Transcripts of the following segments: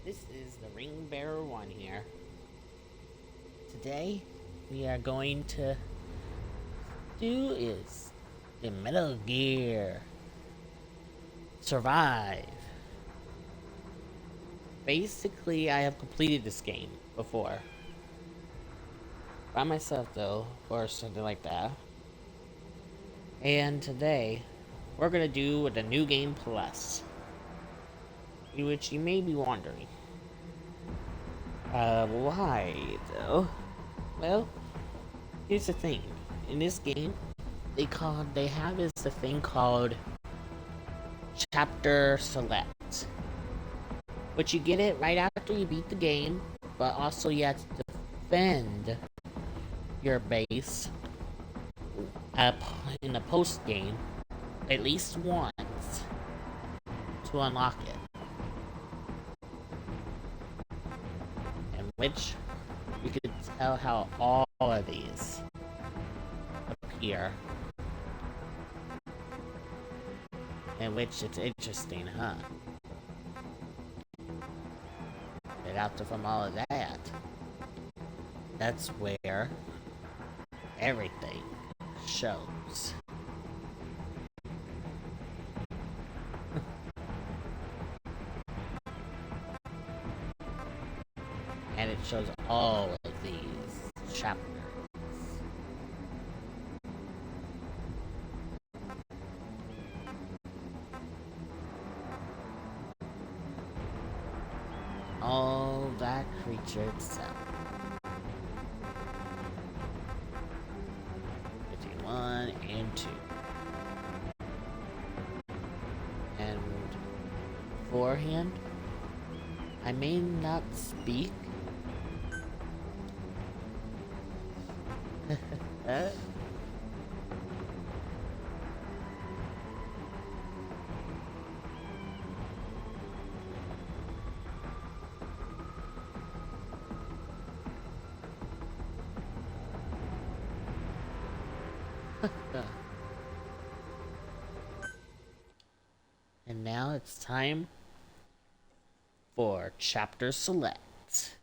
This is the Ring Bearer 1 here. Today, we are going to do is the Metal Gear Survive. Basically, I have completed this game before. By myself, though, or something like that. And today, we're going to do with the New Game Plus. In which you may be wondering. Why, though? Well, here's the thing. In this game, they have is the thing called Chapter Select. But you get it right after you beat the game, but also you have to defend your base up in the post game at least once to unlock it. In which you can tell how all of these appear. In which it's interesting, huh? But after from all of that, that's where everything shows. And it shows all of these chapters. All that creature itself. 51 and 2. And beforehand, I may not speak. And now it's time for Chapter Select.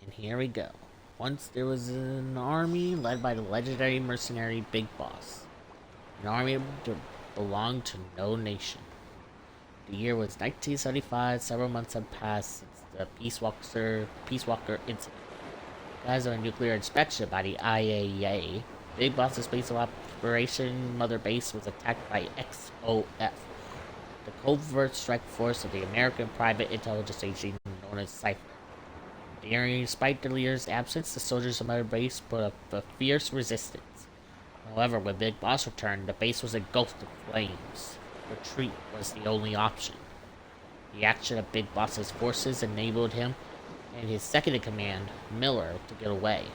And here we go. Once there was an army led by the legendary mercenary Big Boss. An army that belonged to no nation. The year was 1975. Several months had passed since the Peace Walker incident. As of a nuclear inspection by the IAEA, Big Boss's base of operation Mother Base was attacked by XOF, the covert strike force of the American private intelligence agency known as Cypher. Despite the leader's absence, the soldiers of Mother Base put up a fierce resistance. However, when Big Boss returned, the base was engulfed in flames. Retreat was the only option. The action of Big Boss's forces enabled him and his second-in-command, Miller, to get away.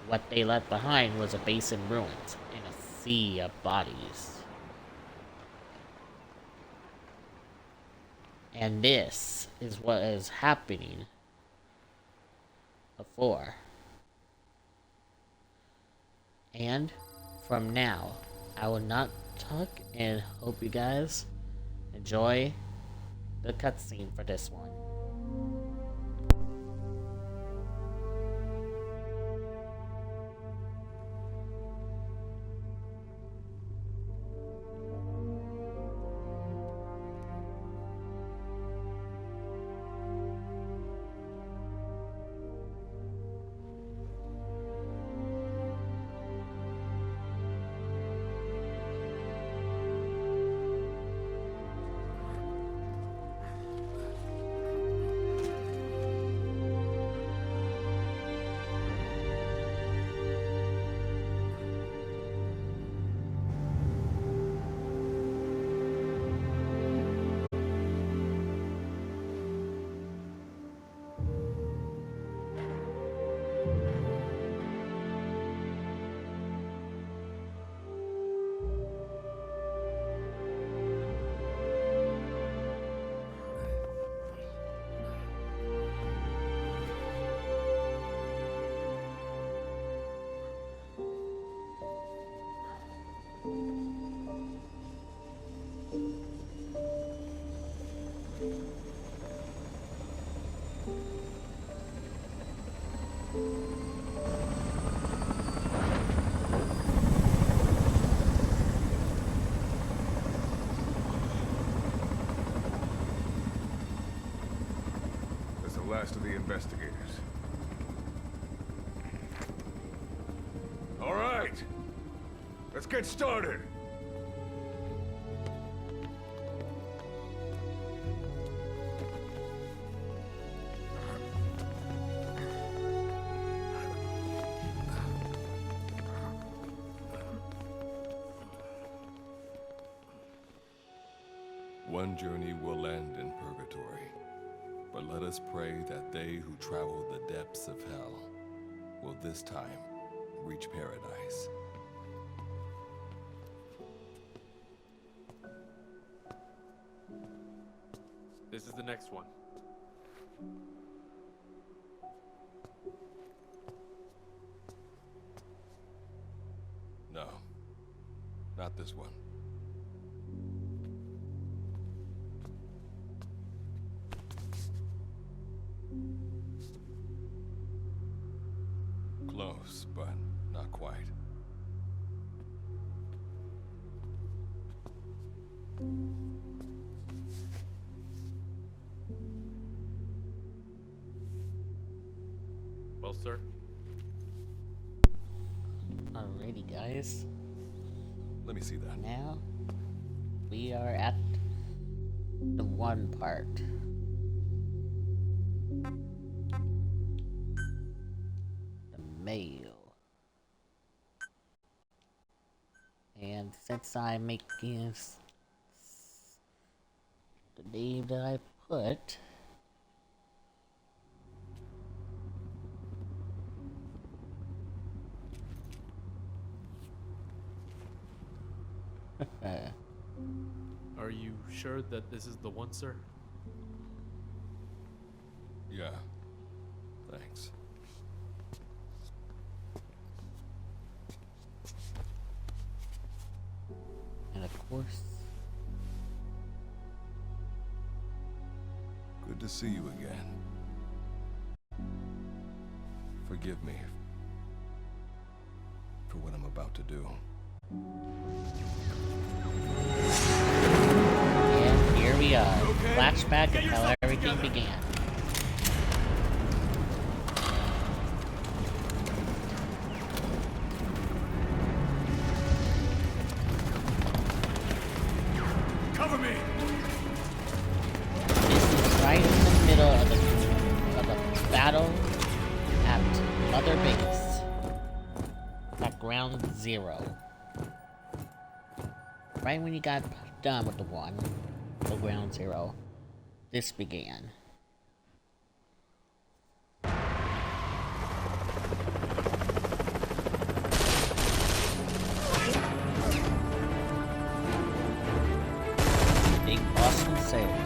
What they left behind was a base in ruins and a sea of bodies. And this is what is happening before. And from now, I will not talk and hope you guys enjoy the cutscene for this one. last of the investigators. All right, let's get started. One journey will end in purgatory, but let us pray that they who travel the depths of hell will this time reach paradise. This is the next one. No, not this one. Close, but not quite. Well, sir. Alrighty, guys. Let me see that. Now, we are at the one part. The mail. And since I'm making the name that I put, Are you sure that this is the one, sir? Yeah. Thanks. and of course, Good to see you again. Forgive me for what I'm about to do. and here we are. Okay. Flashback Get of how yourself everything together. began. Cover me! This is right in the middle of the battle at Mother Base. At Ground Zero. Right when you got done with the Ground Zero, this began. Big Boston sale.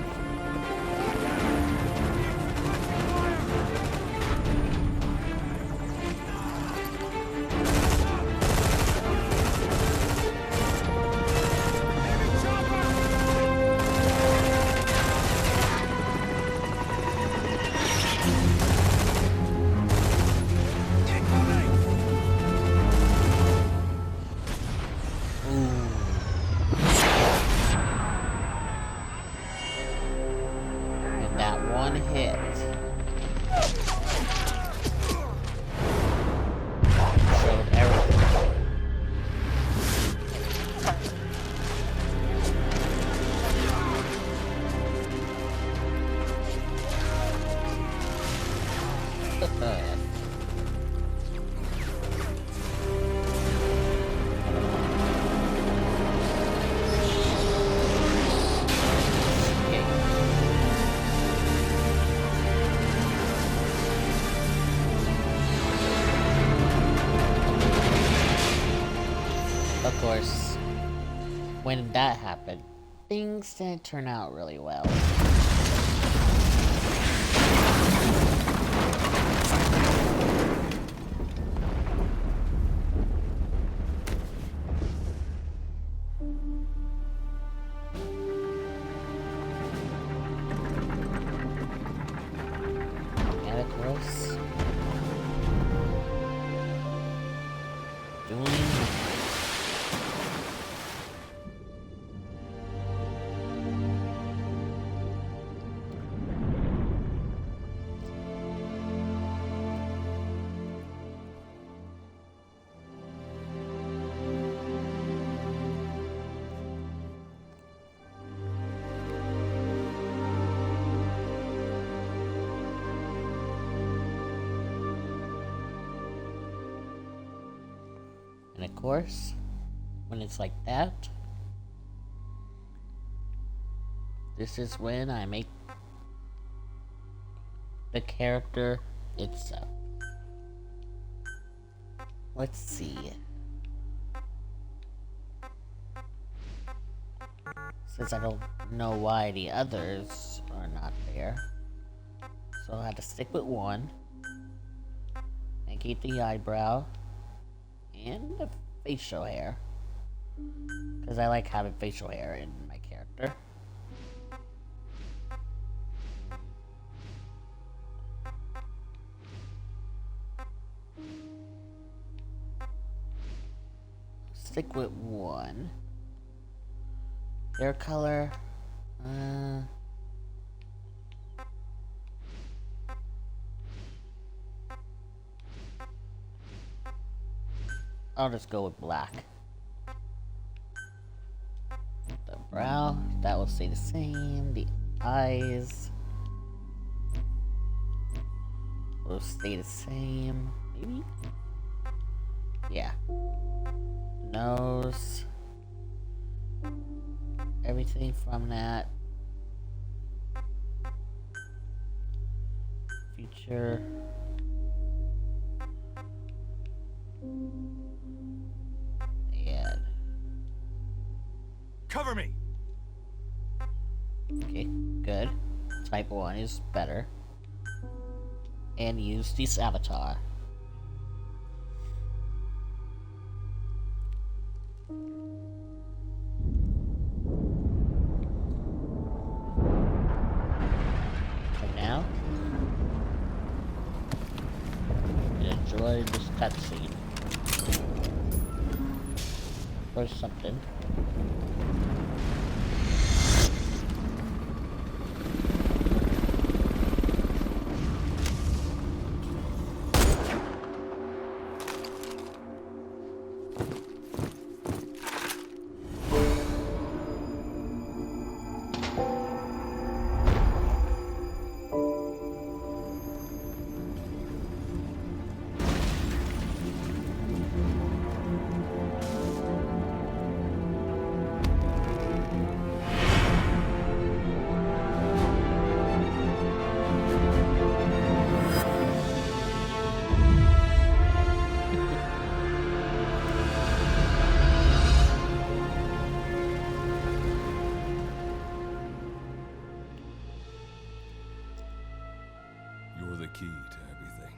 And that one hit showed everything. Of course, when that happened, things didn't turn out really well. And of course, doing And of course, when it's like that, this is when I make the character itself. Let's see. Since I don't know why the others are not there, so I had to stick with one and keep the eyebrow and the facial hair, because I like having facial hair in my character. Stick with one. Hair color, I'll just go with black. The brow, that will stay the same. The eyes will stay the same, maybe? Yeah. Nose. Everything from that. Feature. And Cover me! okay, good. Type 1 is better. And use this avatar. And now, enjoy this cutscene. Or something. You're the key to everything.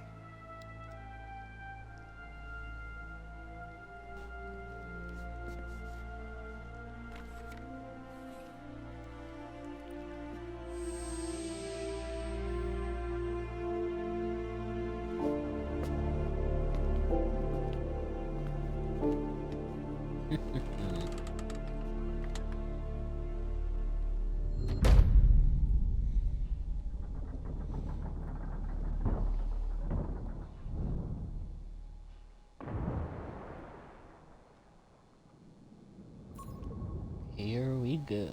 Here we go.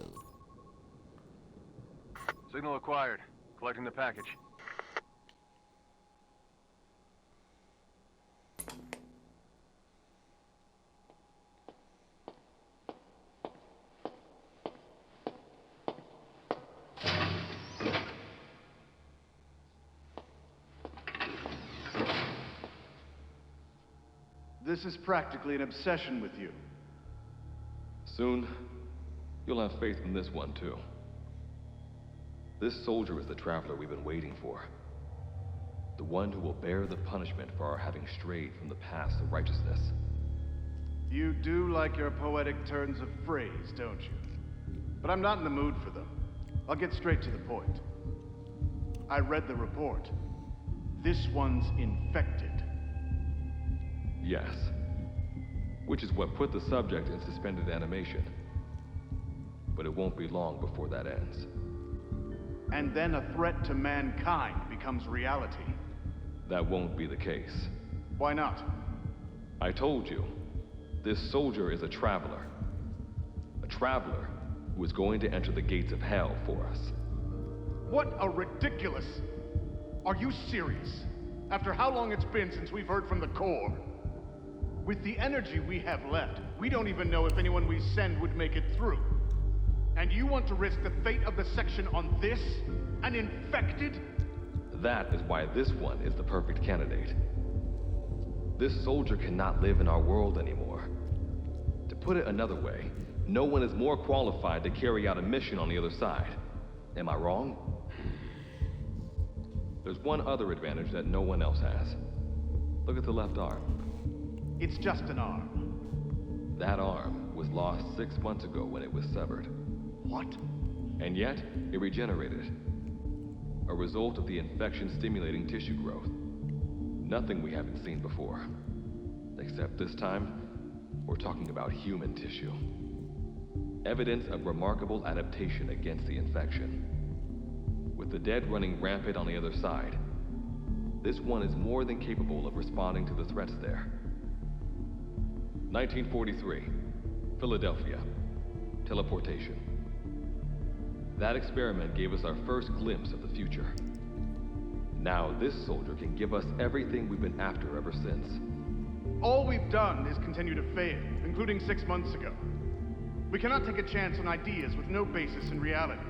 Signal acquired. Collecting the package. This is practically an obsession with you. Soon, you'll have faith in this one, too. This soldier is the traveler we've been waiting for. The one who will bear the punishment for our having strayed from the paths of righteousness. You do like your poetic turns of phrase, don't you? But I'm not in the mood for them. I'll get straight to the point. I read the report. This one's infected. Yes. Which is what put the subject in suspended animation. But it won't be long before that ends. And then a threat to mankind becomes reality. That won't be the case. Why not? I told you, this soldier is a traveler. A traveler who is going to enter the gates of hell for us. What a ridiculous... Are you serious? After how long it's been since we've heard from the Corps? With the energy we have left, we don't even know if anyone we send would make it through. And you want to risk the fate of the section on this? An infected? That is why this one is the perfect candidate. This soldier cannot live in our world anymore. To put it another way, no one is more qualified to carry out a mission on the other side. Am I wrong? There's one other advantage that no one else has. Look at the left arm. It's just an arm. That arm was lost 6 months ago when it was severed. What? And yet, it regenerated. A result of the infection-stimulating tissue growth. Nothing we haven't seen before. Except this time, we're talking about human tissue. Evidence of remarkable adaptation against the infection. With the dead running rampant on the other side, this one is more than capable of responding to the threats there. 1943, Philadelphia. Teleportation. That experiment gave us our first glimpse of the future. Now this soldier can give us everything we've been after ever since. All we've done is continue to fail, including 6 months ago. We cannot take a chance on ideas with no basis in reality.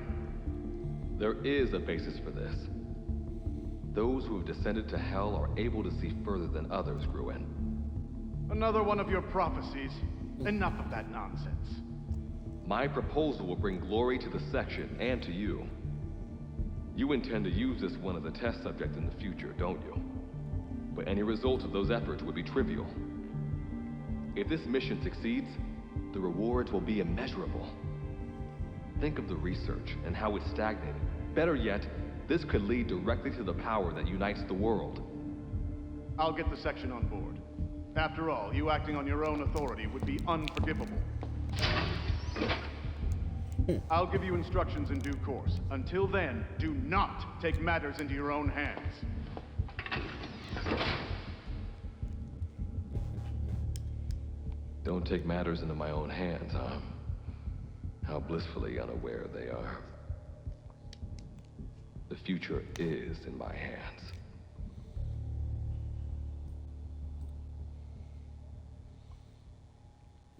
There is a basis for this. Those who have descended to hell are able to see further than others, Gruen. Another one of your prophecies. Enough of that nonsense. My proposal will bring glory to the section and to you. You intend to use this one as a test subject in the future, don't you? But any result of those efforts would be trivial. If this mission succeeds, the rewards will be immeasurable. Think of the research and how it's stagnated. Better yet, this could lead directly to the power that unites the world. I'll get the section on board. After all, you acting on your own authority would be unforgivable. I'll give you instructions in due course. Until then, do not take matters into your own hands. Don't take matters into my own hands, huh? How blissfully unaware they are. The future is in my hands.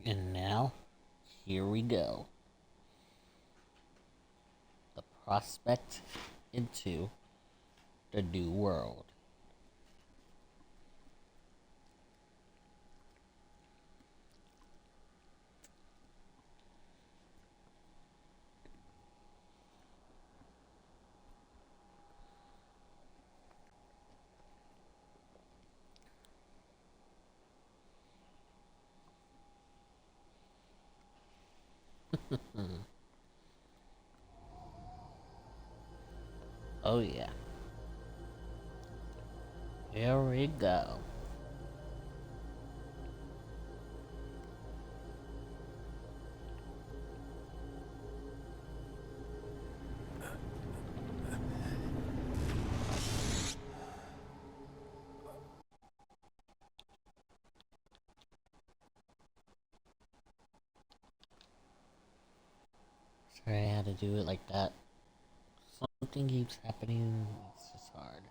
And now, here we go. The prospect into the new world. Oh yeah. Here we go. Sorry I had to do it like that. Something keeps happening, it's just hard.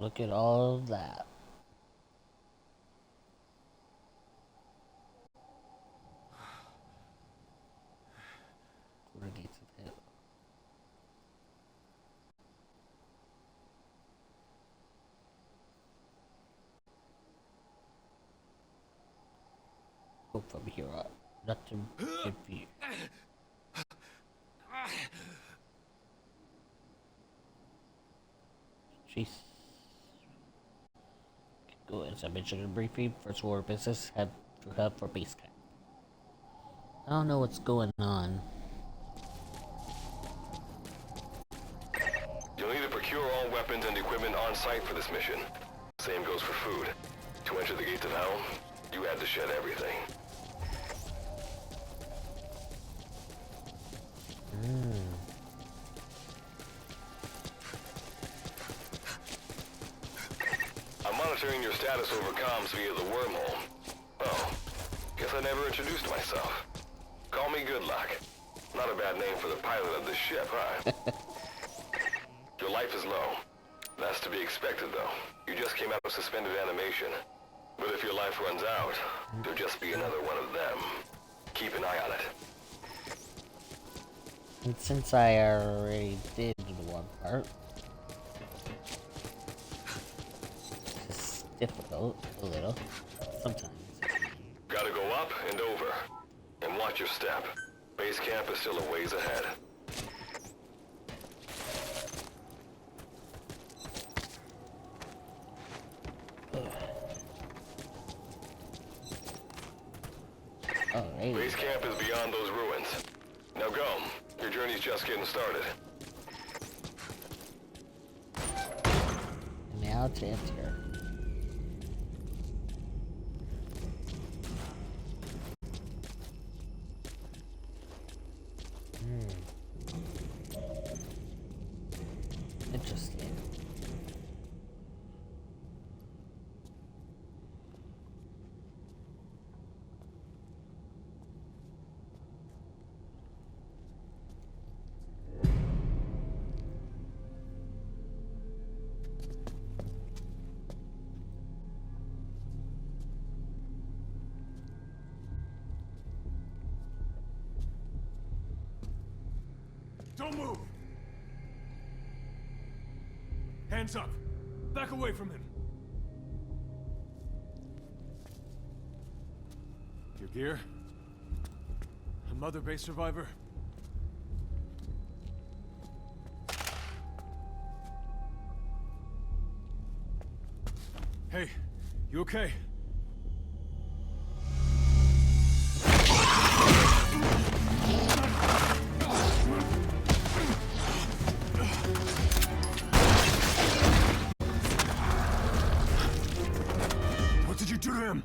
Look at all of that. Gates of hell. Go from here up. Nothing to fear. Jeez. Go as I mentioned briefly. First order of business, head to hub for base camp. I don't know what's going on. You'll need to procure all weapons and equipment on site for this mission. Same goes for food. To enter the gates of hell, you had to shed everything. status over comms via the wormhole. Oh, guess I never introduced myself. Call me Good Luck. Not a bad name for the pilot of this ship, huh? Your life is low. That's to be expected, though. You just came out of suspended animation. But if your life runs out, you'll just be another one of them. Keep an eye on it. And since I already did one part, it's difficult a little sometimes. Gotta go up and over. And watch your step. Base camp is still a ways ahead. Alright. Base camp is beyond those ruins. Now go. Your journey's just getting started. Now to enter. Interesting. Don't move! Hands up! Back away from him! Your gear? A Mother Base survivor? Hey, you okay? What did you do to him?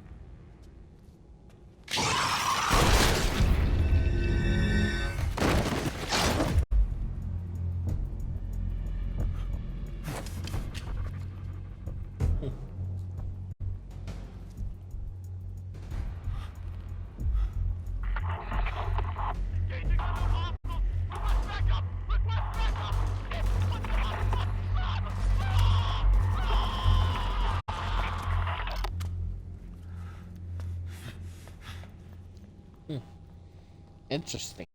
Interesting.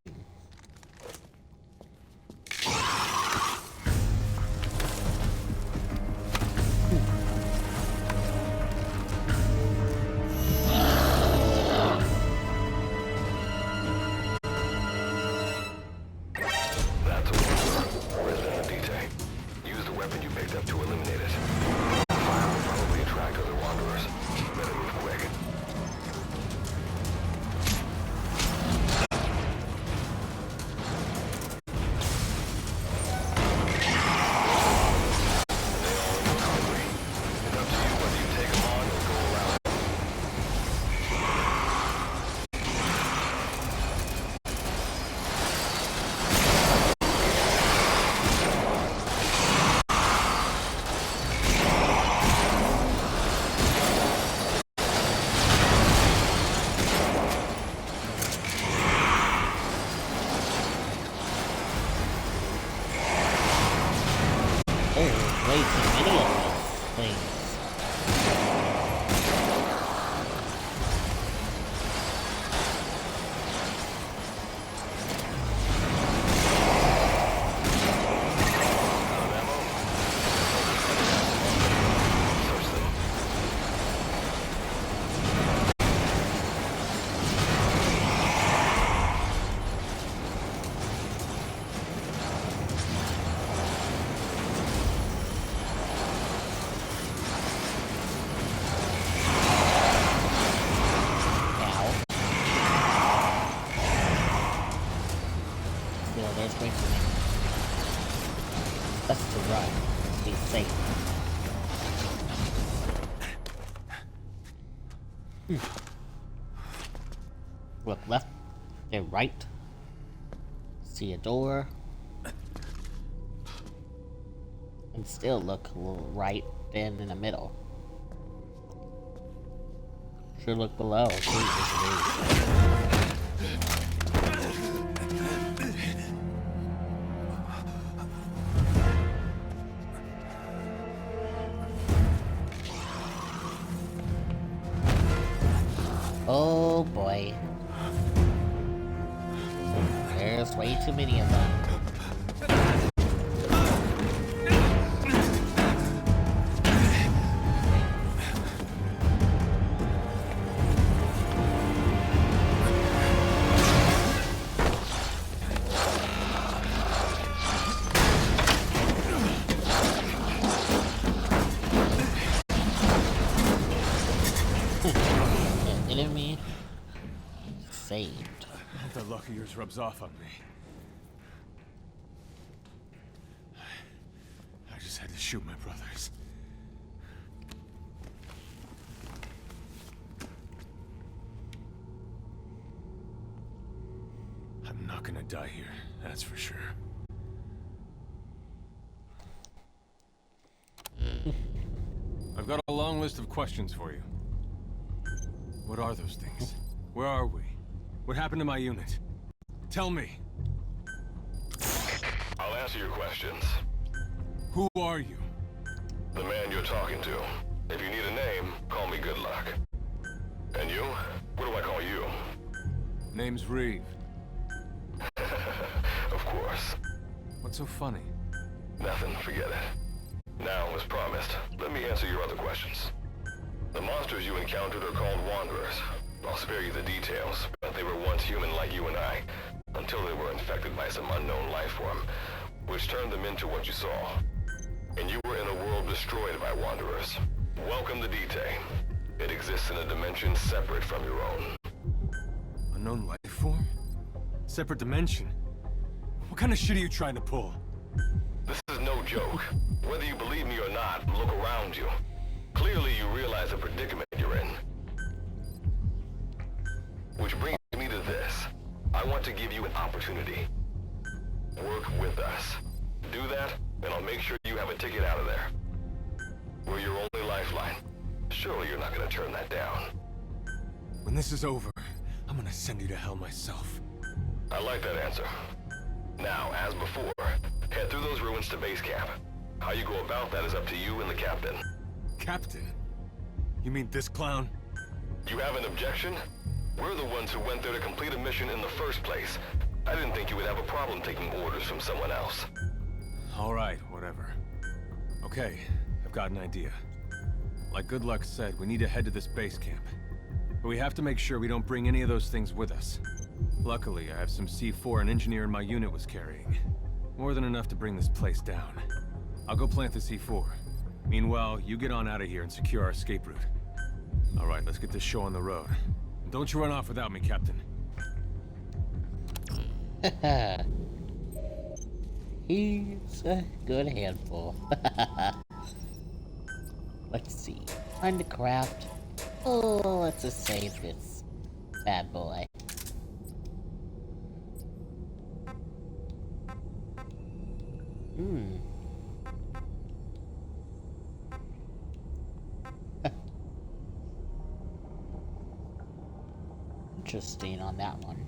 That's a Wanderer. Resident of Detail. Use the weapon you picked up to eliminate it. Fire will probably attract other Wanderers. Better move quick. Oh, way too many of these things. Still, there's way too many. Best to run. Be safe. Look left and right. See a door. And still look right, then in the middle. Should look below. See, this is. Oh boy. There's way too many of them. Enemy saved. The luck of yours rubs off on me. I just had to shoot my brothers. I'm not gonna die here, that's for sure. I've got a long list of questions for you. What are those things? Where are we? What happened to my unit? Tell me. I'll answer your questions. Who are you? The man you're talking to. If you need a name, call me Good Luck. And you? What do I call you? Name's Reeve. Of course. What's so funny? Nothing, forget it. Now, as promised, let me answer your other questions. The monsters you encountered are called Wanderers. I'll spare you the details, but they were once human like you and I, until they were infected by some unknown life form, which turned them into what you saw. And you were in a world destroyed by Wanderers. Welcome to D-Day. It exists in a dimension separate from your own. Unknown life form? Separate dimension? What kind of shit are you trying to pull? This is no joke. Whether you believe me or not, look around you. Clearly you realize the predicament you're in. Which brings me to this. I want to give you an opportunity. Work with us. Do that, and I'll make sure you have a ticket out of there. We're your only lifeline. Surely you're not gonna turn that down. When this is over, I'm gonna send you to hell myself. I like that answer. Now, as before, head through those ruins to base camp. How you go about that is up to you and the captain. Captain? You mean this clown? You have an objection? We're the ones who went there to complete a mission in the first place. I didn't think you would have a problem taking orders from someone else. All right, whatever. Okay, I've got an idea. Like Good Luck said, we need to head to this base camp. But we have to make sure we don't bring any of those things with us. Luckily, I have some C4 an engineer in my unit was carrying. More than enough to bring this place down. I'll go plant the C4. Meanwhile, you get on out of here and secure our escape route. All right, let's get this show on the road. Don't you run off without me, Captain. He's a good handful. Let's see. Time to craft. Oh, let's just save this bad boy. Interesting on that one.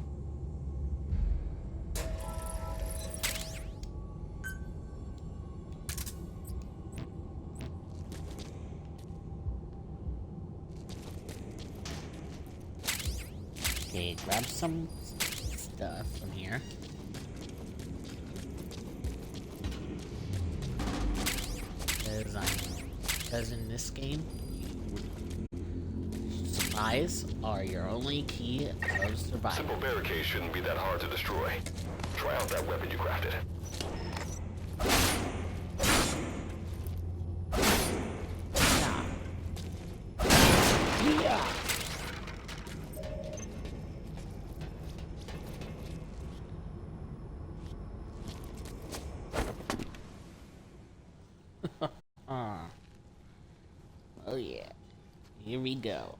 Okay, grab some stuff from here. Because in this game, supplies are your only key of survival. Simple barricade shouldn't be that hard to destroy. Try out that weapon you crafted. Yeah. Oh yeah. Here we go.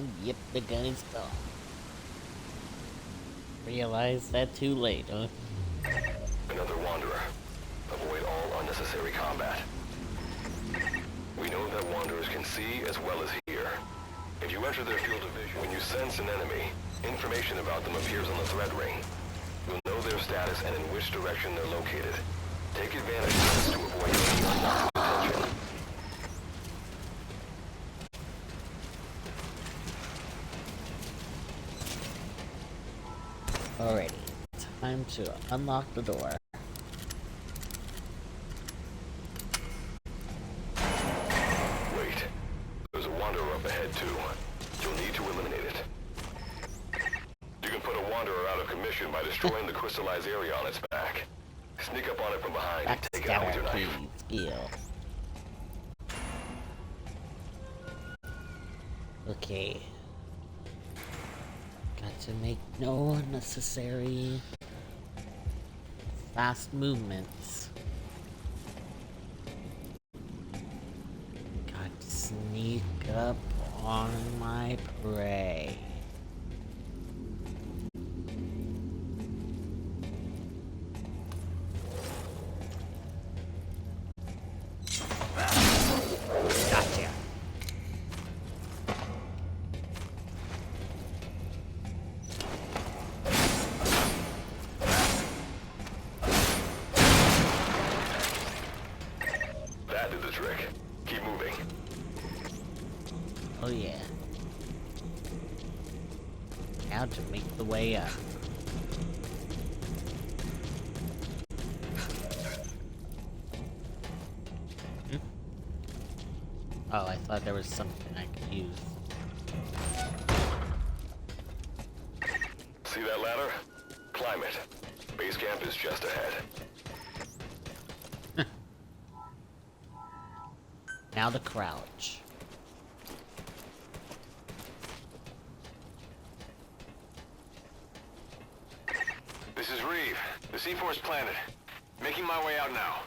And yep, the gun is gone. Realized that too late, huh? Another wanderer. Avoid all unnecessary combat. We know that wanderers can see as well as hear. If you enter their field of vision, when you sense an enemy, information about them appears on the threat ring. You'll know their status and in which direction they're located. Take advantage of this to avoid any unwanted attention. Alrighty, time to unlock the door. Wait. There's a wanderer up ahead, too. You'll need to eliminate it. You can put a wanderer out of commission by destroying the crystallized area on its back. Sneak up on it from behind and take it out with your Backstabber, knife. please. Skill. Okay. Got to make no unnecessary fast movements. Got to sneak up on my prey. Gotcha. That did the trick. Keep moving. Oh yeah. Now to make the way up. Oh, I thought there was something I could use. See that ladder? Climb it. Base camp is just ahead. Now the crouch. This is Reeve. The C4's planted. Making my way out now.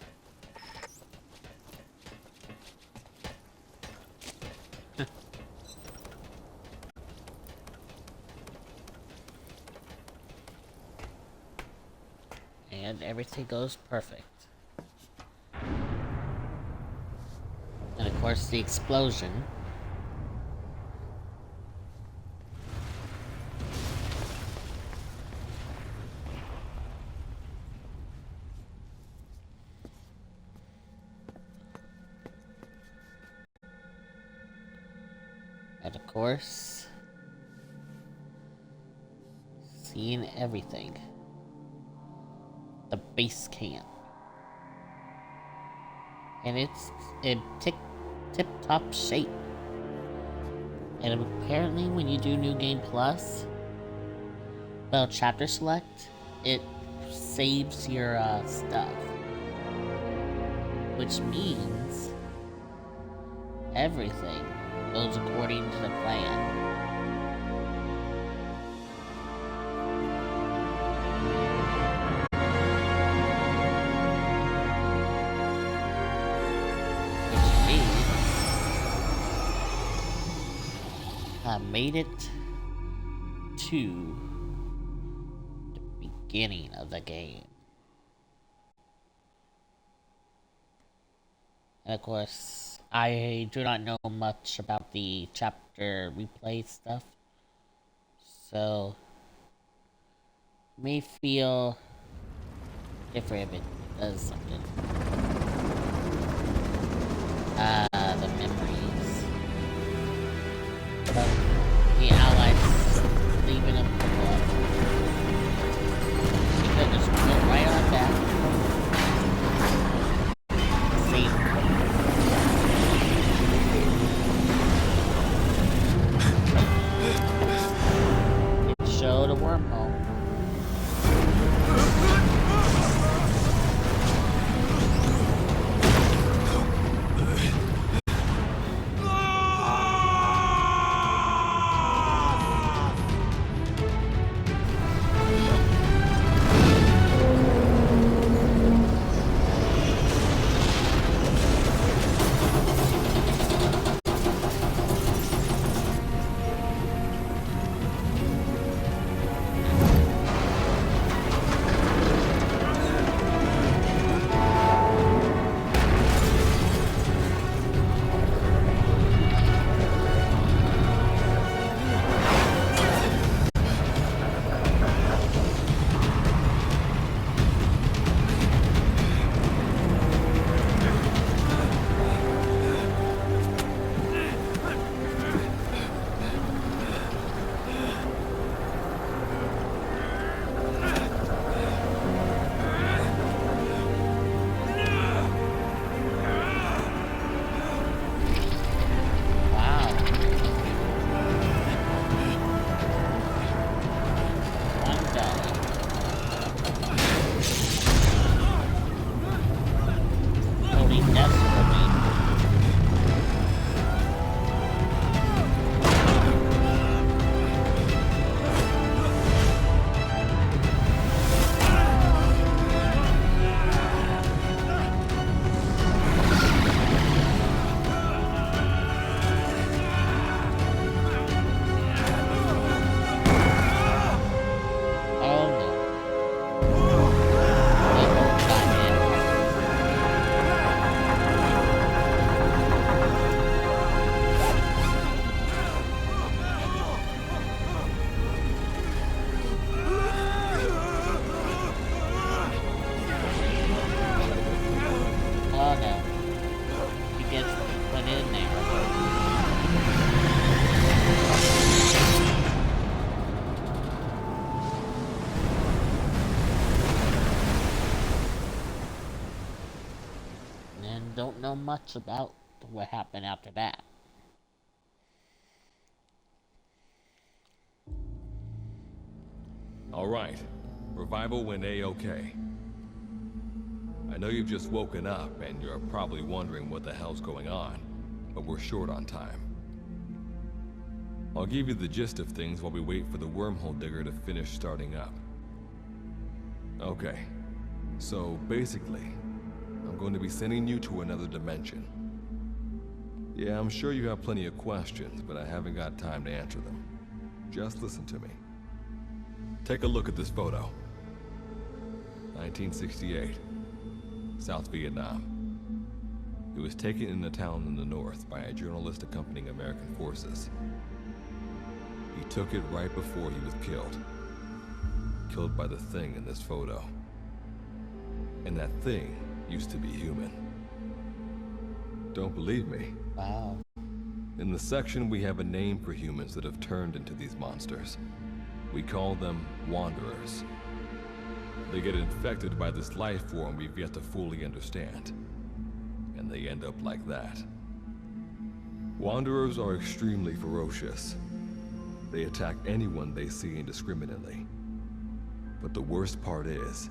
And everything goes perfect. And of course the explosion. And of course, seeing everything. The base camp. And it's in tip-top shape. And apparently when you do New Game Plus, well, chapter select, it saves your stuff. Which means everything goes according to the plan. I made it to the beginning of the game. And of course, I do not know much about the chapter replay stuff, so it may feel different if it does something. The memories of the Allies leaving a blood. She could just go right on back. Save it showed a wormhole. Hang in there. And don't know much about what happened after that. All right. Revival went A-okay. I know you've just woken up and you're probably wondering what the hell's going on, but we're short on time. I'll give you the gist of things while we wait for the wormhole digger to finish starting up. Okay. So basically, I'm going to be sending you to another dimension. Yeah, I'm sure you have plenty of questions, but I haven't got time to answer them. Just listen to me. Take a look at this photo. 1968, South Vietnam. It was taken in a town in the north by a journalist accompanying American forces. He took it right before he was killed. Killed by the thing in this photo. And that thing used to be human. Don't believe me? Wow. In the section, we have a name for humans that have turned into these monsters. We call them Wanderers. They get infected by this life form we've yet to fully understand. And they end up like that. Wanderers are extremely ferocious. They attack anyone they see indiscriminately. But the worst part is,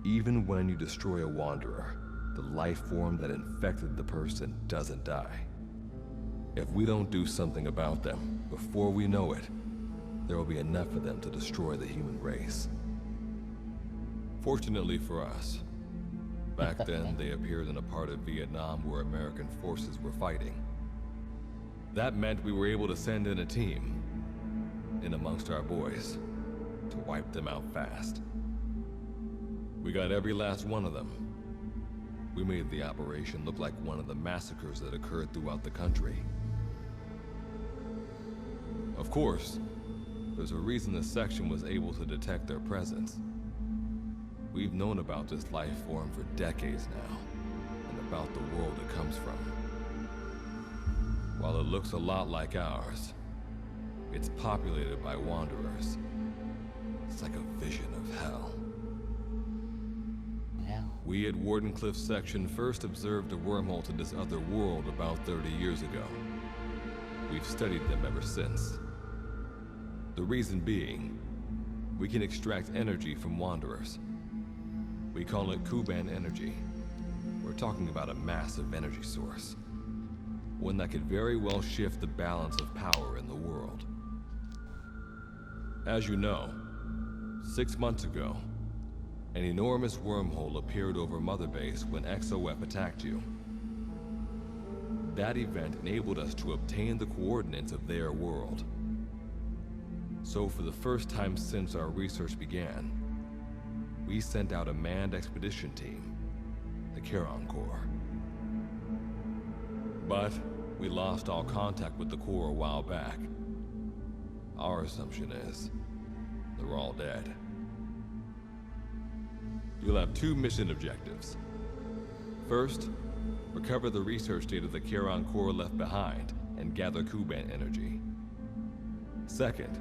even when you destroy a Wanderer, the life form that infected the person doesn't die. If we don't do something about them, before we know it, there will be enough of them to destroy the human race. Fortunately for us, back then they appeared in a part of Vietnam where American forces were fighting. That meant we were able to send in a team, in amongst our boys, to wipe them out fast. We got every last one of them. We made the operation look like one of the massacres that occurred throughout the country. Of course, there's a reason the section was able to detect their presence. We've known about this life form for decades now, and about the world it comes from. While it looks a lot like ours, it's populated by Wanderers. It's like a vision of hell. Yeah. We at Wardenclyffe section first observed a wormhole to this other world about 30 years ago. We've studied them ever since. The reason being, we can extract energy from Wanderers. We call it Kuban energy. We're talking about a massive energy source. One that could very well shift the balance of power in the world. As you know, 6 months ago, an enormous wormhole appeared over Mother Base when XOF attacked you. That event enabled us to obtain the coordinates of their world. So for the first time since our research began, we sent out a manned expedition team, the Charon Corps. But we lost all contact with the Corps a while back. Our assumption is they're all dead. You'll have 2 mission objectives. First, recover the research data the Charon Corps left behind and gather Kuban energy. Second,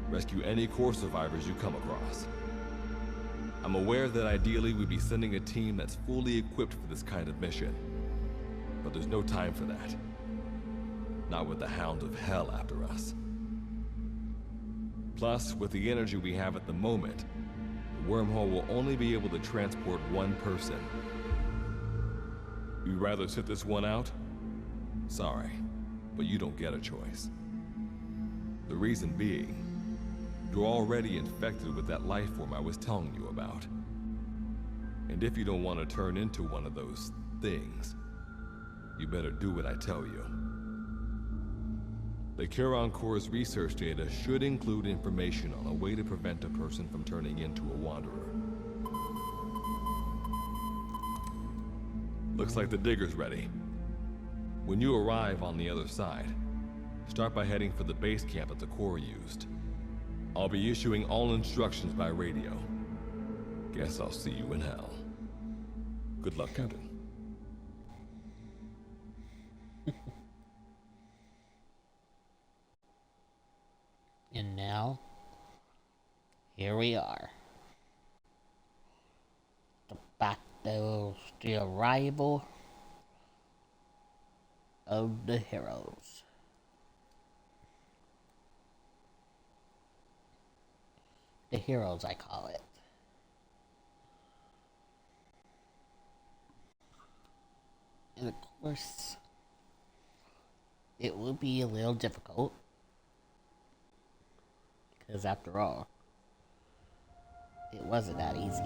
rescue any Corps survivors you come across. I'm aware that ideally we'd be sending a team that's fully equipped for this kind of mission. But there's no time for that. Not with the Hound of Hell after us. Plus, with the energy we have at the moment, the wormhole will only be able to transport one person. You'd rather sit this one out? Sorry, but you don't get a choice. The reason being, you're already infected with that life form I was telling you about. And if you don't want to turn into one of those things, you better do what I tell you. The Charon Corps' research data should include information on a way to prevent a person from turning into a Wanderer. Looks like the digger's ready. When you arrive on the other side, start by heading for the base camp that the Corps used. I'll be issuing all instructions by radio. Guess I'll see you in hell. Good luck, Captain. Here we are. The arrival of the heroes. The heroes, I call it. And of course, it will be a little difficult. Because after all, it wasn't that easy.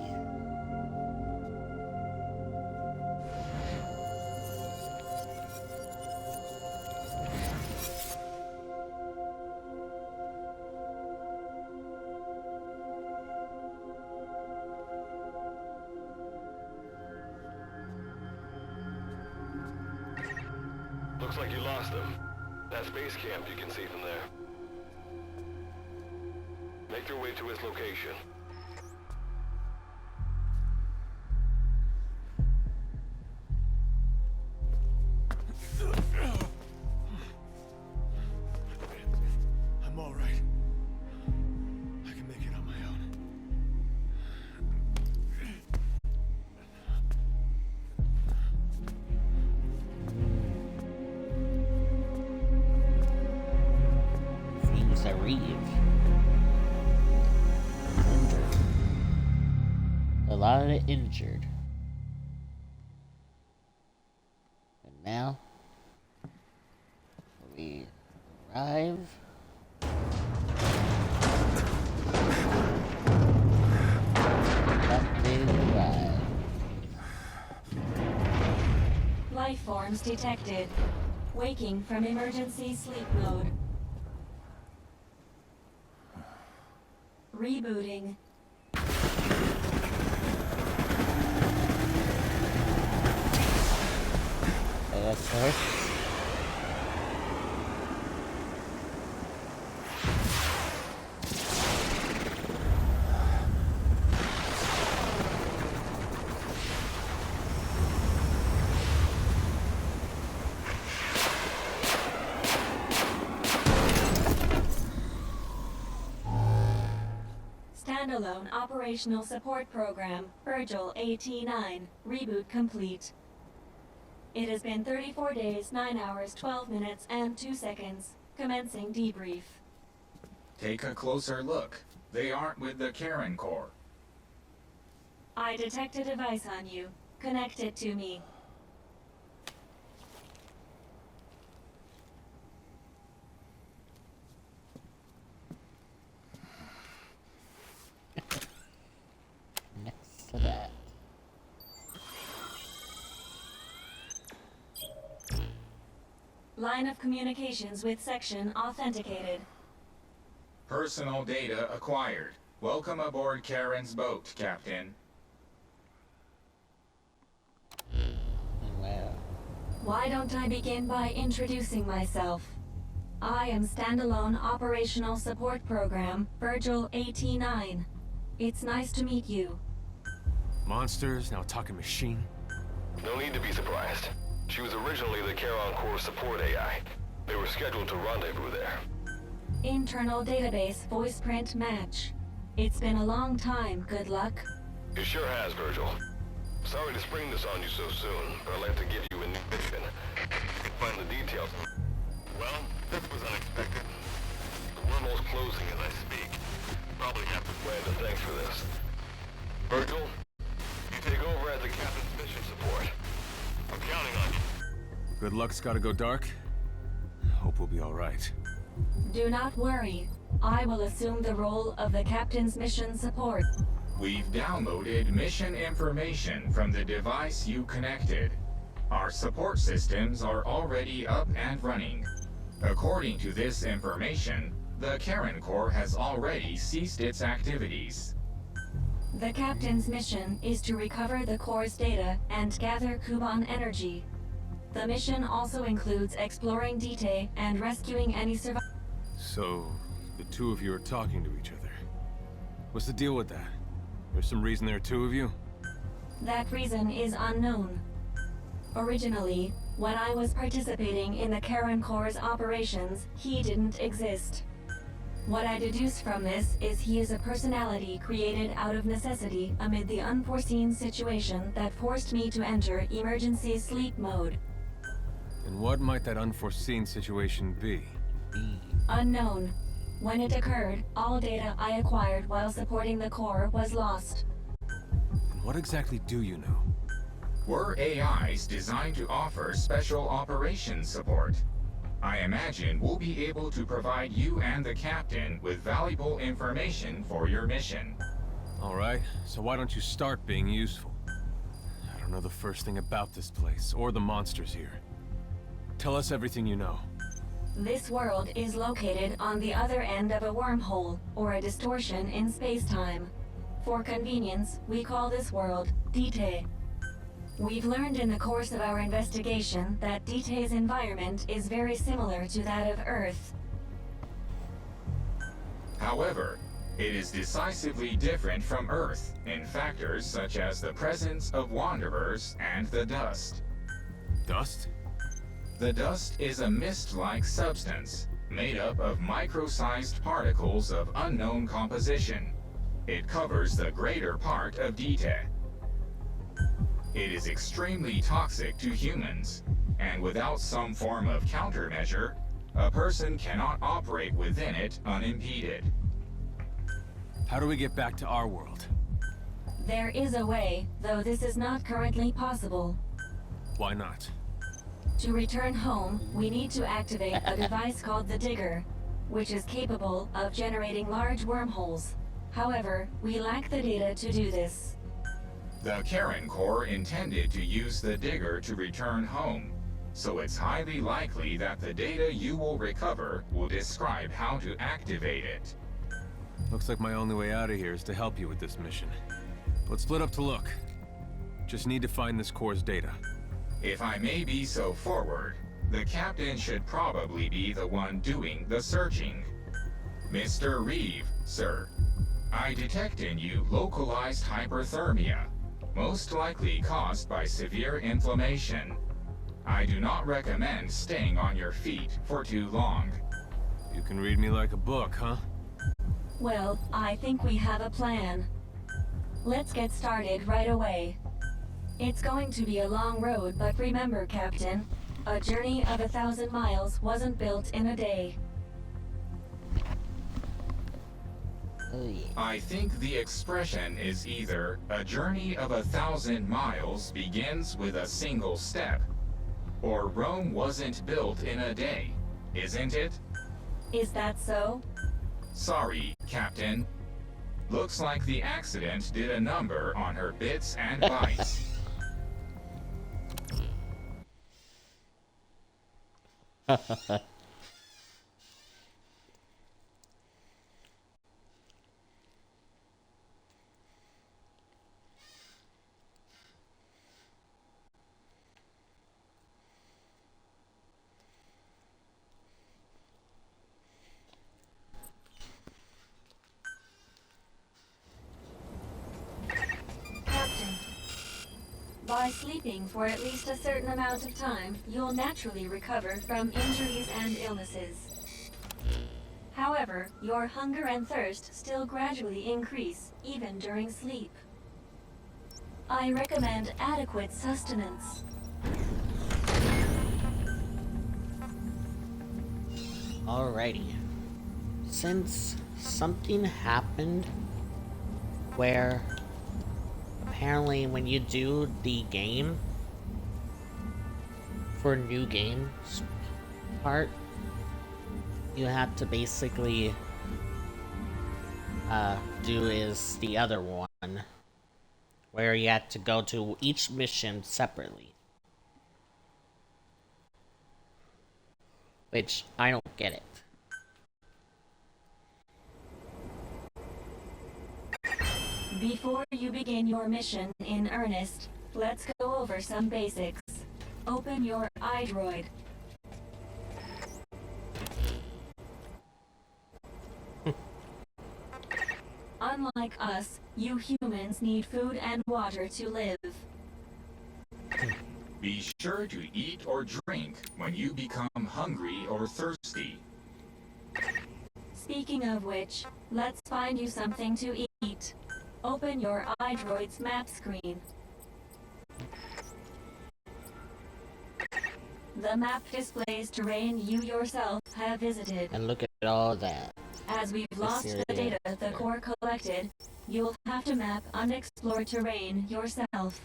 Looks like you lost them. That's base camp you can see from there. Make your way to his location. I'm all right. I can make it on my own. Seems that Reeve is injured. A lot of it injured. And now we arrive. Captain arrive. Life forms detected. Waking from emergency sleep mode. Rebooting. Yes, sir. Standalone Operational Support Program, Virgil AT-9, reboot complete. It has been 34 days, 9 hours, 12 minutes, and 2 seconds. Commencing debrief. Take a closer look. They aren't with the Karen Corps. I detect a device on you. Connect it to me. Next to that. Line of communications with section authenticated. Personal data acquired. Welcome aboard Karen's boat, Captain. Well, Why don't I begin by introducing myself? I am Standalone Operational Support Program, Virgil AT-9. It's nice to meet you. Monsters, now a talking machine. No need to be surprised. She was originally the Charon Core support AI. They were scheduled to rendezvous there. Internal database voice print match. It's been a long time, good luck. It sure has, Virgil. Sorry to spring this on you so soon, but I'd like to give you a new mission. You can find the details. Well, this was unexpected. The wormhole's closing as I speak. Probably have to plan to thanks for this. Virgil, you take over as the captain's mission support. I'm counting on you. Good luck's gotta go dark. Hope we'll be alright. Do not worry. I will assume the role of the captain's mission support. We've downloaded mission information from the device you connected. Our support systems are already up and running. According to this information, the Karen Corps has already ceased its activities. The captain's mission is to recover the Corps' data and gather Kuban energy. The mission also includes exploring Dite and rescuing any survivors. So, the two of you are talking to each other. What's the deal with that? There's some reason there are two of you? That reason is unknown. Originally, when I was participating in the Karen Corps' operations, he didn't exist. What I deduce from this is he is a personality created out of necessity amid the unforeseen situation that forced me to enter emergency sleep mode. And what might that unforeseen situation be? Unknown. When it occurred, all data I acquired while supporting the core was lost. And what exactly do you know? We're AIs designed to offer special operations support. I imagine we'll be able to provide you and the captain with valuable information for your mission. Alright, so why don't you start being useful? I don't know the first thing about this place, or the monsters here. Tell us everything you know. This world is located on the other end of a wormhole, or a distortion in space-time. For convenience, we call this world Dite. We've learned in the course of our investigation that Dite's environment is very similar to that of Earth. However, it is decisively different from Earth in factors such as the presence of wanderers and the dust. Dust? The dust is a mist-like substance made up of micro-sized particles of unknown composition. It covers the greater part of Dite. It is extremely toxic to humans, and without some form of countermeasure, a person cannot operate within it unimpeded. How do we get back to our world? There is a way, though this is not currently possible. Why not? To return home, we need to activate a device called the Digger, which is capable of generating large wormholes. However, we lack the data to do this. The Karen Corps intended to use the Digger to return home, so it's highly likely that the data you will recover will describe how to activate it. Looks like my only way out of here is to help you with this mission. Let's split up to look. Just need to find this core's data. If I may be so forward, the captain should probably be the one doing the searching. Mr. Reeve, sir, I detect in you localized hyperthermia, most likely caused by severe inflammation. I do not recommend staying on your feet for too long. You can read me like a book, huh? Well, I think we have a plan. Let's get started right away. It's going to be a long road, but remember, Captain, a journey of 1,000 miles wasn't built in a day. Oh, yeah. I think the expression is either a journey of 1,000 miles begins with a single step, or Rome wasn't built in a day, isn't it? Is that so? Sorry, Captain. Looks like the accident did a number on her bits and bytes. Captain, by sleeping for at least a certain amount of time, you'll naturally recover from injuries and illnesses. However, your hunger and thirst still gradually increase, even during sleep. I recommend adequate sustenance. Alrighty. Since something happened where apparently when you do the game for new games part, you have to basically do is the other one where you have to go to each mission separately, which I don't get it. Before you begin your mission in earnest, let's go over some basics. Open your iDroid. Unlike us, you humans need food and water to live. Be sure to eat or drink when you become hungry or thirsty. Speaking of which, let's find you something to eat. Open your iDroid's map screen. The map displays terrain you yourself have visited. And look at all that. As we've lost the data the core collected, you'll have to map unexplored terrain yourself.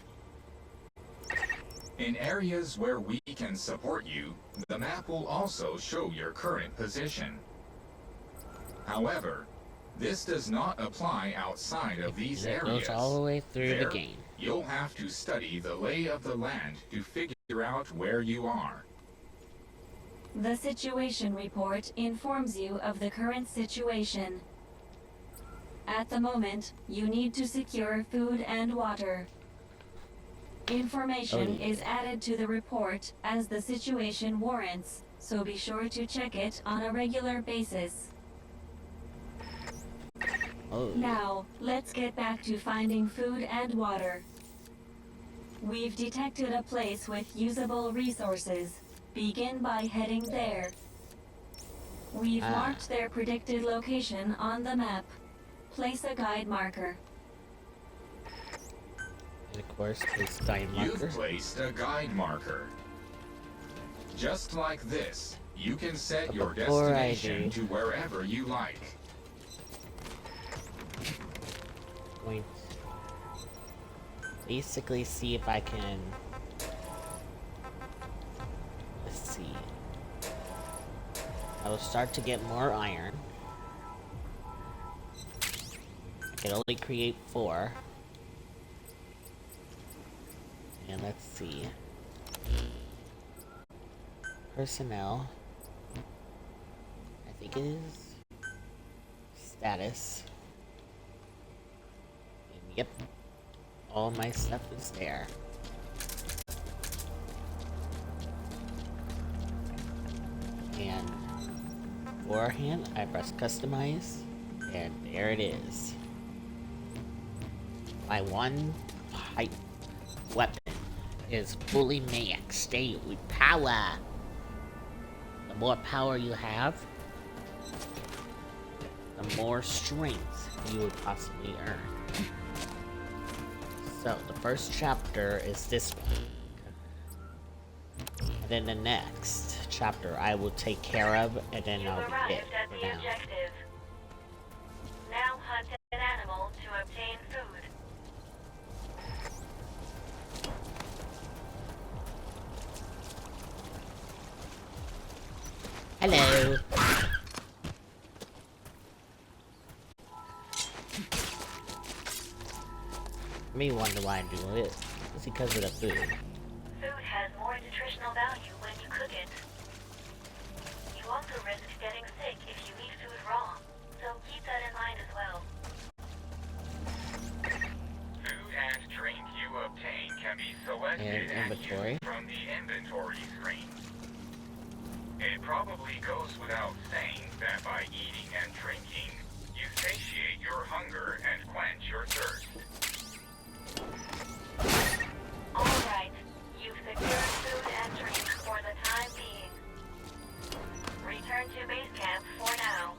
In areas where we can support you, the map will also show your current position. However, this does not apply outside of these It areas. goes all the way through There, the game. you'll have to study the lay of the land to figure out where you are. The situation report informs you of the current situation. At the moment, you need to secure food and water. Information is added to the report as the situation warrants, so be sure to check it on a regular basis. Now, let's get back to finding food and water. We've detected a place with usable resources. Begin by heading there. We've marked their predicted location on the map. Place a guide marker. And of course, this guide marker. You've placed a guide marker. Just like this, you can set your destination to wherever you like. Going to basically see if I can. Let's see. I will start to get more iron. I can only create 4. And let's see. Personnel. I think it is status. And yep. All my stuff is there. And beforehand, I press customize, and there it is. My one pipe weapon is fully maxed out with power. The more power you have, the more strength you would possibly earn. So the first chapter is this one. And then the next chapter I will take care of, and then I'll be it for now. Objective. Now hunt an animal to obtain food. Hello. Me wonder why I do it. It's because of the food. Food has more nutritional value when you cook it. You also risk getting sick if you eat food raw, so keep that in mind as well. Food and drink you obtain can be selected and used from the inventory screen. It probably goes without saying that by eating and drinking, you satiate your hunger and quench your thirst. Alright, you've secured food and drink for the time being. Return to base camp for now.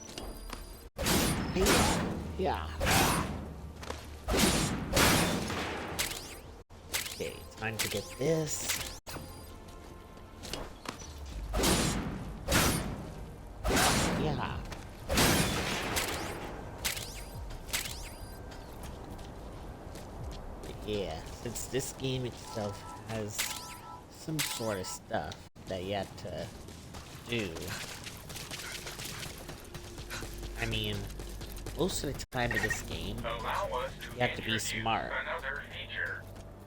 Yeah. Okay, time to get this. Yeah. Yeah, since this game itself has some sort of stuff that you have to do. I mean, most of the time in this game, you have to be smart. Another feature,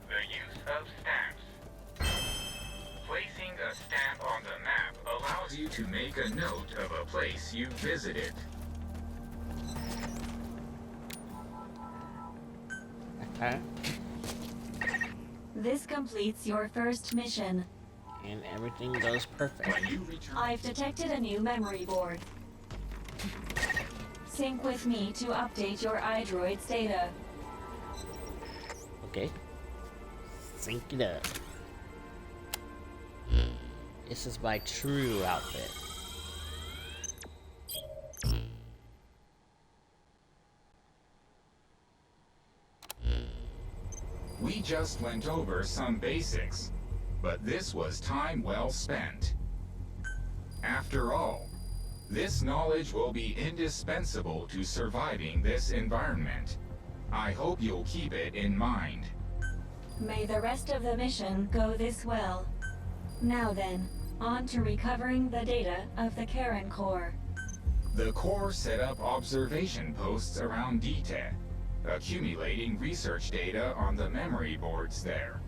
the use of stamps. Placing a stamp on the map allows you to make a note of a place you visited. Okay. This completes your first mission. And everything goes perfect. When you return, I've detected a new memory board. Sync with me to update your iDroid's data. Okay. Sync it up. This is my thru outfit. just went over some basics, but this was time well spent. After all, this knowledge will be indispensable to surviving this environment. I hope you'll keep it in mind. May the rest of the mission go this well. Now then, on to recovering the data of the Karen Core. The Core set up observation posts around DTE, accumulating research data on the memory boards there.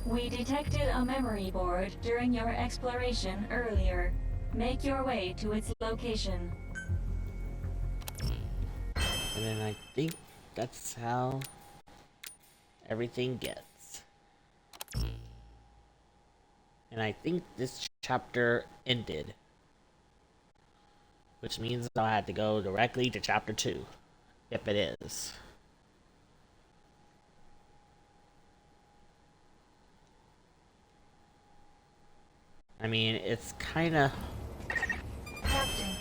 We detected a memory board during your exploration earlier. Make your way to its location. And then I think that's how everything gets. And I think this chapter ended. Which means I'll have to go directly to chapter 2. If it is. I mean, it's kinda Captain,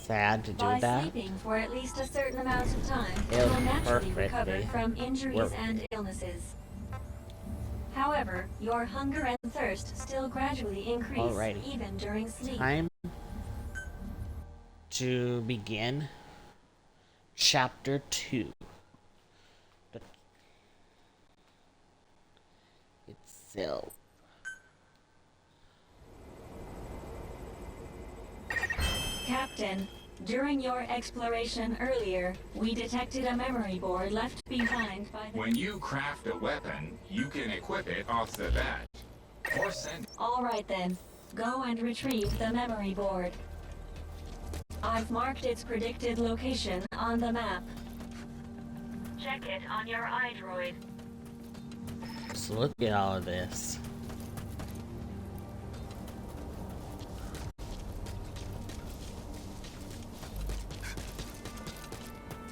sad to do by that. sleeping for at least a certain amount of time, It you was will naturally perfect, recover eh? from injuries Work. and illnesses. However, your hunger and thirst still gradually increase, Alrighty. even during sleep. Time to begin chapter 2. Itself. Captain, during your exploration earlier, we detected a memory board left behind by the... When you craft a weapon, you can equip it off the bat, or send. All right then, go and retrieve the memory board. I've marked its predicted location on the map. Check it on your iDroid. So look at all of this.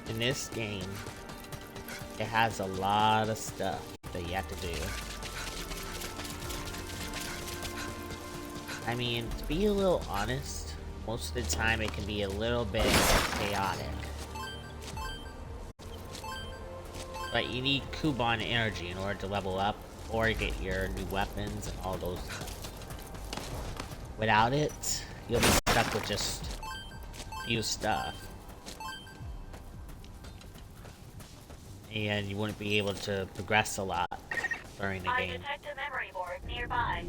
In this game, it has a lot of stuff that you have to do. I mean, to be a little honest, most of the time it can be a little bit chaotic. But you need Kuban energy in order to level up or get your new weapons and all those stuff. Without it, you'll be stuck with just few stuff. And you wouldn't be able to progress a lot during the I game. detect a memory board nearby.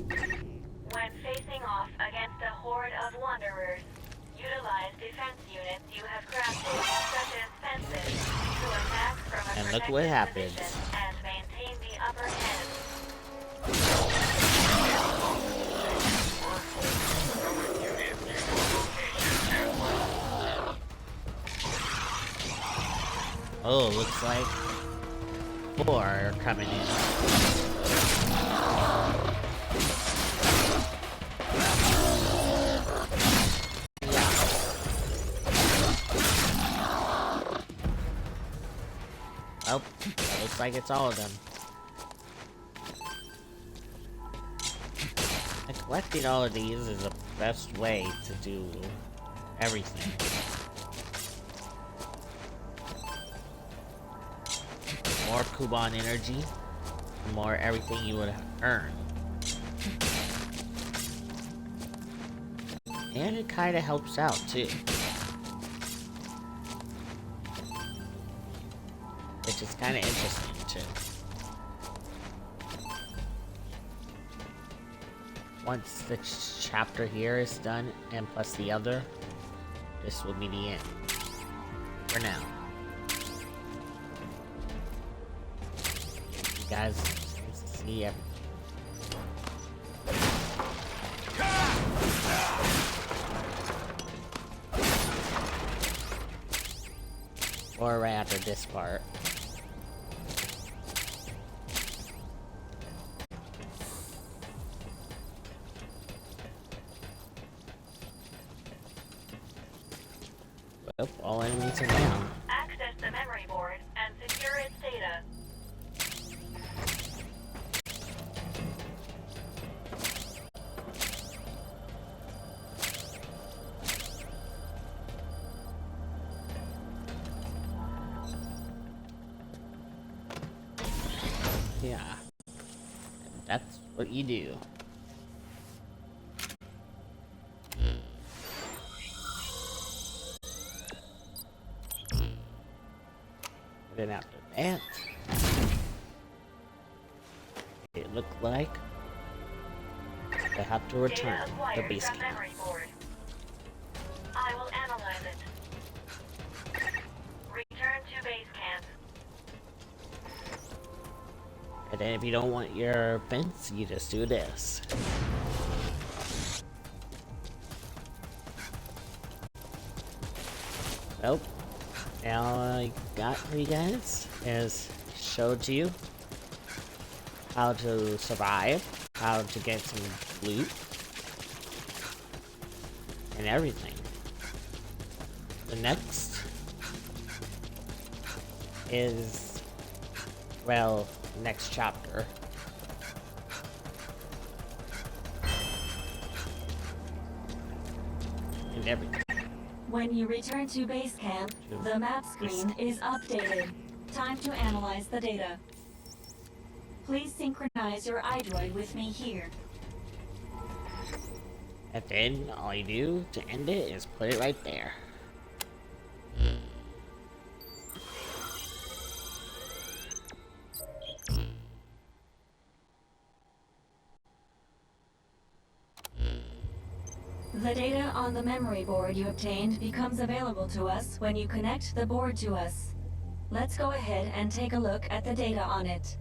When facing off against a horde of wanderers, utilize defense units you have crafted, such as fences, to attack from a And look protected what happens. position and maintain the upper hand. Oh, looks like 4 are coming in. Oh, looks like it's all of them. And collecting all of these is the best way to do everything. More Kuban energy, the more everything you would earn. And it kinda helps out too. Which is kinda interesting too. Once the chapter here is done, and plus the other, this will be the end. For now. You guys can see everything. Or right after this part. Well, all enemies are down. Access the memory board and secure its data. Yeah. And that's what you do. Then after that, it looked like they have to return the base camp. I will analyze it. Return to base camp. And then if you don't want your fence, you just do this. Well, now I got for you guys is showed you how to survive, how to get some loot, and everything. The next is, well, next chapter. And everything. When you return to base camp, the map screen is updated. Time to analyze the data. Please synchronize your iDroid with me here. And then all you do to end it is put it right there. The data on the memory board you obtained becomes available to us when you connect the board to us. Let's go ahead and take a look at the data on it.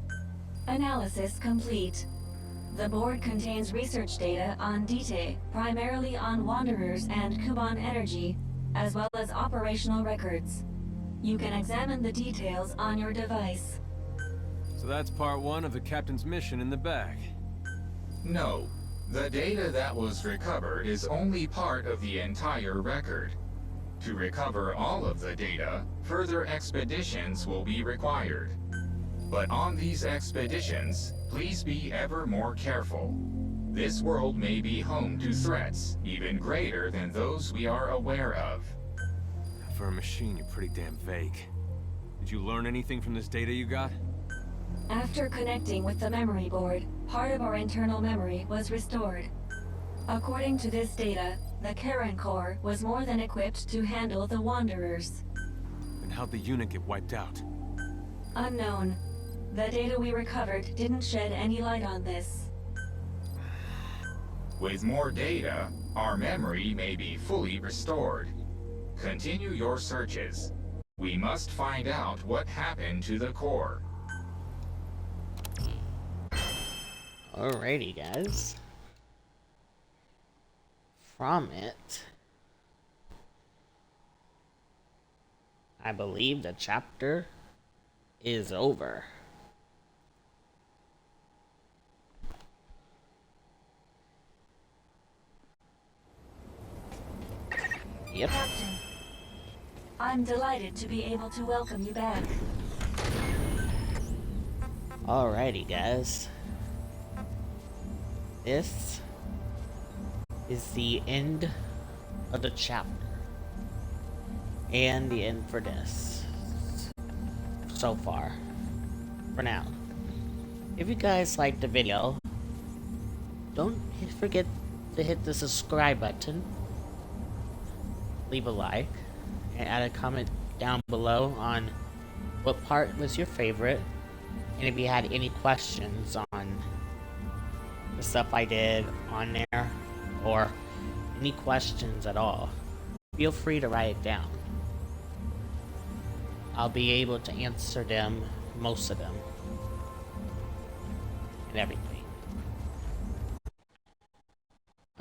Analysis complete. The board contains research data on Dite, primarily on Wanderers and Kuban energy, as well as operational records. You can examine the details on your device. So that's part one of the captain's mission in the bag. No. The data that was recovered is only part of the entire record. To recover all of the data, further expeditions will be required. But on these expeditions, please be ever more careful. This world may be home to threats even greater than those we are aware of. For a machine, you're pretty damn vague. Did you learn anything from this data you got? After connecting with the memory board, part of our internal memory was restored. According to this data, the Karen core was more than equipped to handle the Wanderers. And how'd the unit get wiped out? Unknown. The data we recovered didn't shed any light on this. With more data, our memory may be fully restored. Continue your searches. We must find out what happened to the core. Alrighty, guys. From it, I believe the chapter is over. Yep. Captain, I'm delighted to be able to welcome you back. Alrighty, guys. This is the end of the chapter. And the end for this. So far. For now. If you guys liked the video, don't forget to hit the subscribe button. Leave a like. And add a comment down below on what part was your favorite. And if you had any questions on the stuff I did on there, or any questions at all, feel free to write it down. I'll be able to answer them, most of them, and everything.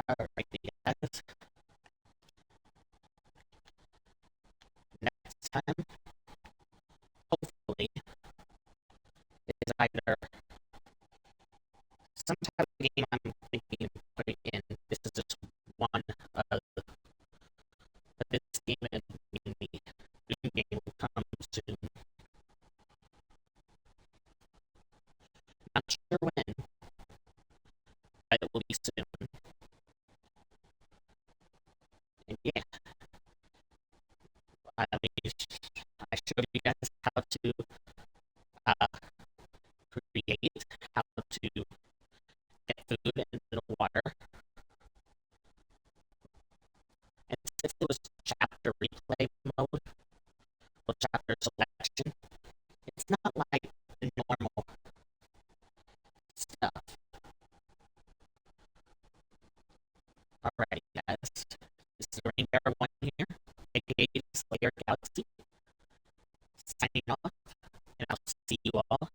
Alright, guys. Next time, hopefully, is either some type of game I'm thinking of putting in. This is just one of this game and the Doom game will come soon. Not sure when, but it will be soon. And yeah, I showed you guys how to create This was chapter replay mode, or chapter selection. It's not like the normal stuff. Alrighty, guys. This is Rain Bear 1 here, aka Slayer Galaxy. Signing off, and I'll see you all